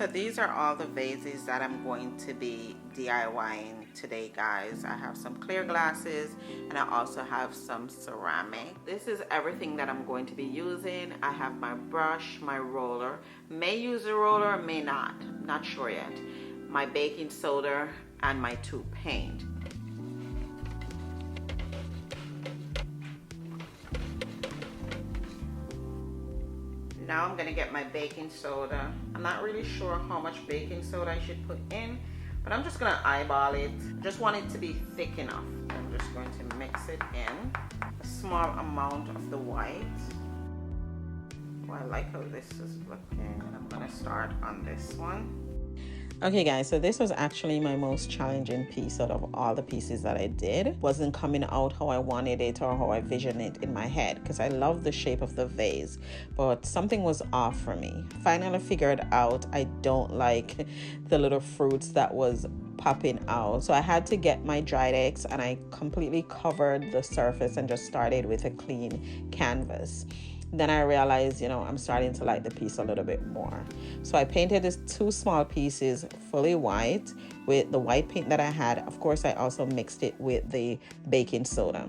So these are all the vases that I'm going to be DIYing today, guys. I have some clear glasses and I also have some ceramic. This is everything that I'm going to be using. I have my brush, my roller, may use a roller, may not sure yet, my baking soda and my tube paint. Now I'm gonna get my baking soda. I'm not really sure how much baking soda I should put in, but I'm just gonna eyeball it. Just want it to be thick enough. I'm just going to mix it in. A small amount of the white. Oh, I like how this is looking. I'm gonna start on this one. Okay guys, so this was actually my most challenging piece out of all the pieces that I did. Wasn't coming out how I wanted it or how I visioned it in my head, because I love the shape of the vase, but something was off for me. Finally figured out I don't like the little fruits that was popping out, so I had to get my dried eggs and I completely covered the surface and just started with a clean canvas. Then I realized, you know, I'm starting to like the piece a little bit more. So I painted these two small pieces fully white with the white paint that I had. Of course, I also mixed it with the baking soda.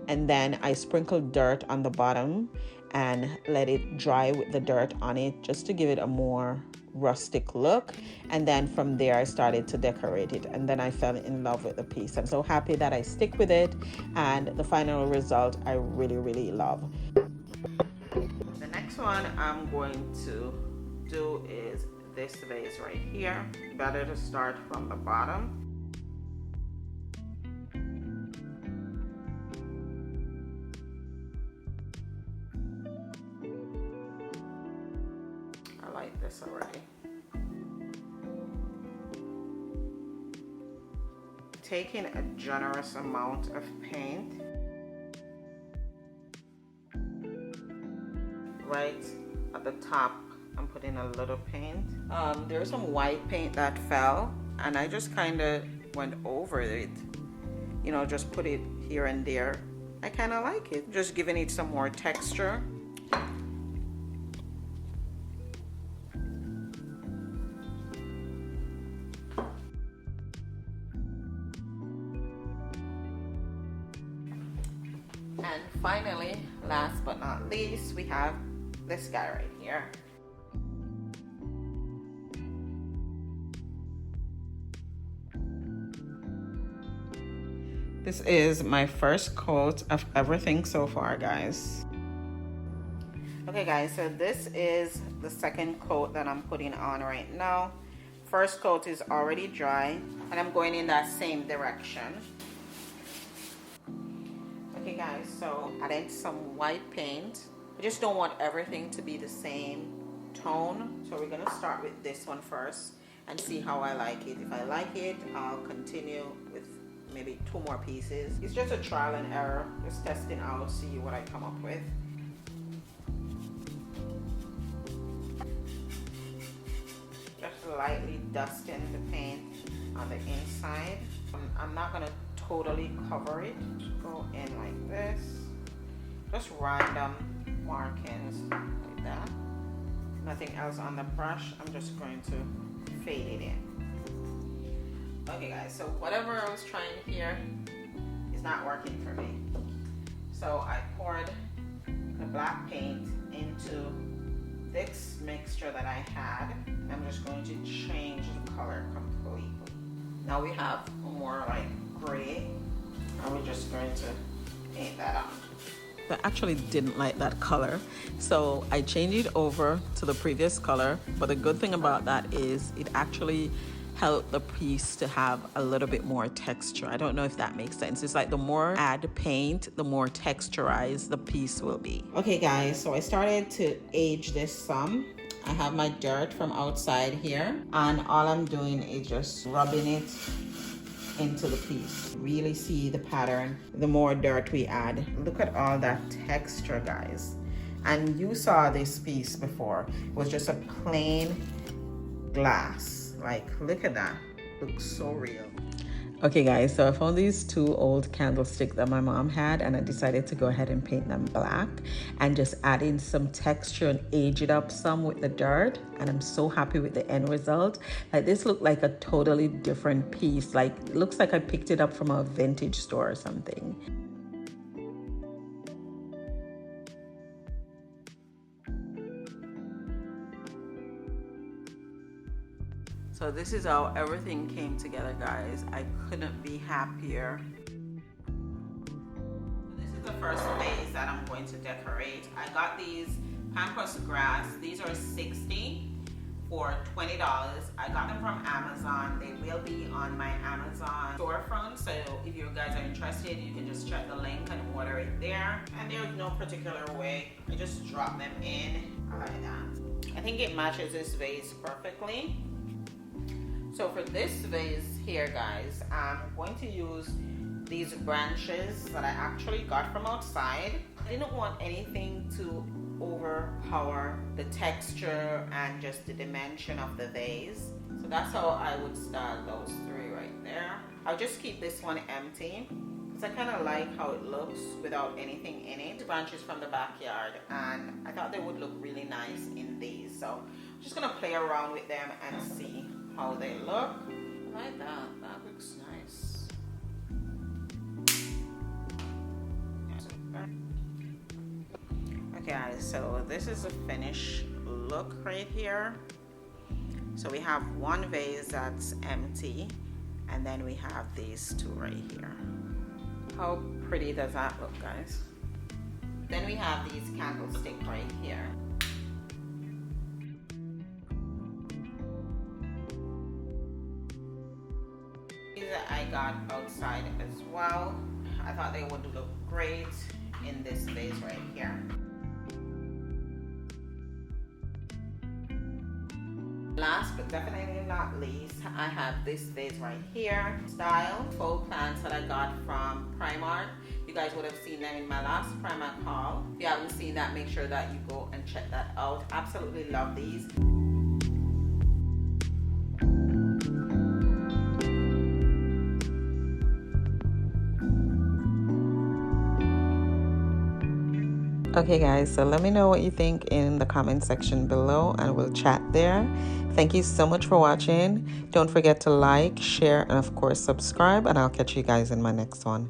And then I sprinkled dirt on the bottom and let it dry with the dirt on it just to give it a more rustic look. And then from there I started to decorate it, and then I fell in love with the piece. I'm so happy that I stick with it, and the final result I really love. The next one I'm going to do is this vase right here. Better to start from the bottom. I like this already. Taking a generous amount of paint right at the top, I'm putting a little paint. There's some white paint that fell and I just kind of went over it, you know, just put it here and there. I kind of like it, just giving it some more texture. And finally, last but not least, we have this guy right here. This is my first coat of everything so far, guys. Okay guys, so this is the second coat that I'm putting on right now. First coat is already dry and I'm going in that same direction. Okay guys, so adding some white paint. I just don't want everything to be the same tone, so we're gonna start with this one first and see how I like it. If I like it, I'll continue with maybe 2 more pieces. It's just a trial and error, just testing out, see what I come up with. Just lightly dusting the paint on the inside. I'm not gonna totally cover it. Go in like this, just random markings like that. Nothing else on the brush. I'm just going to fade it in. Okay guys, so whatever I was trying here is not working for me. So I poured the black paint into this mixture that I had. I'm just going to change the color completely. Now we have more like gray, and we're just going to paint that on. I actually didn't like that color, so I changed it over to the previous color. But the good thing about that is it actually helped the piece to have a little bit more texture. I don't know if that makes sense. It's like the more I add paint, the more texturized the piece will be. Okay guys, so I started to age this some. I have my dirt from outside here, and all I'm doing is just rubbing it into the piece. Really see the pattern the more dirt we add. Look at all that texture, guys. And you saw this piece before. It was just a plain glass. Like, look at that. Looks so real. Okay guys, so I found these two old candlesticks that my mom had, and I decided to go ahead and paint them black and just add in some texture and age it up some with the dirt, and I'm so happy with the end result. Like, this looked like a totally different piece. Like, it looks like I picked it up from a vintage store or something. So this is how everything came together, guys. I couldn't be happier. This is the first vase that I'm going to decorate. I got these pampas grass. These are 60 for $20. I got them from Amazon. They will be on my Amazon storefront. So if you guys are interested, you can just check the link and order it there. And there's no particular way. I just drop them in. I like that. I think it matches this vase perfectly. So for this vase here, guys, I'm going to use these branches that I actually got from outside. I didn't want anything to overpower the texture and just the dimension of the vase. So that's how I would style those three right there. I'll just keep this one empty because I kind of like how it looks without anything in it. Branches from the backyard, and I thought they would look really nice in these. So I'm just gonna play around with them and see how they look. I like that. That looks nice. Okay guys, so this is a finished look right here. So we have one vase that's empty, and then we have these two right here. How pretty does that look, guys? Then we have these candlesticks right here. I got outside as well. I thought they would look great in this vase right here. Last but definitely not least, I have this vase right here. Style faux plants that I got from Primark. You guys would have seen them in my last Primark haul. If you haven't seen that, make sure that you go and check that out. Absolutely love these. Okay guys, so let me know what you think in the comment section below, and we'll chat there. Thank you so much for watching. Don't forget to like, share, and of course subscribe, and I'll catch you guys in my next one.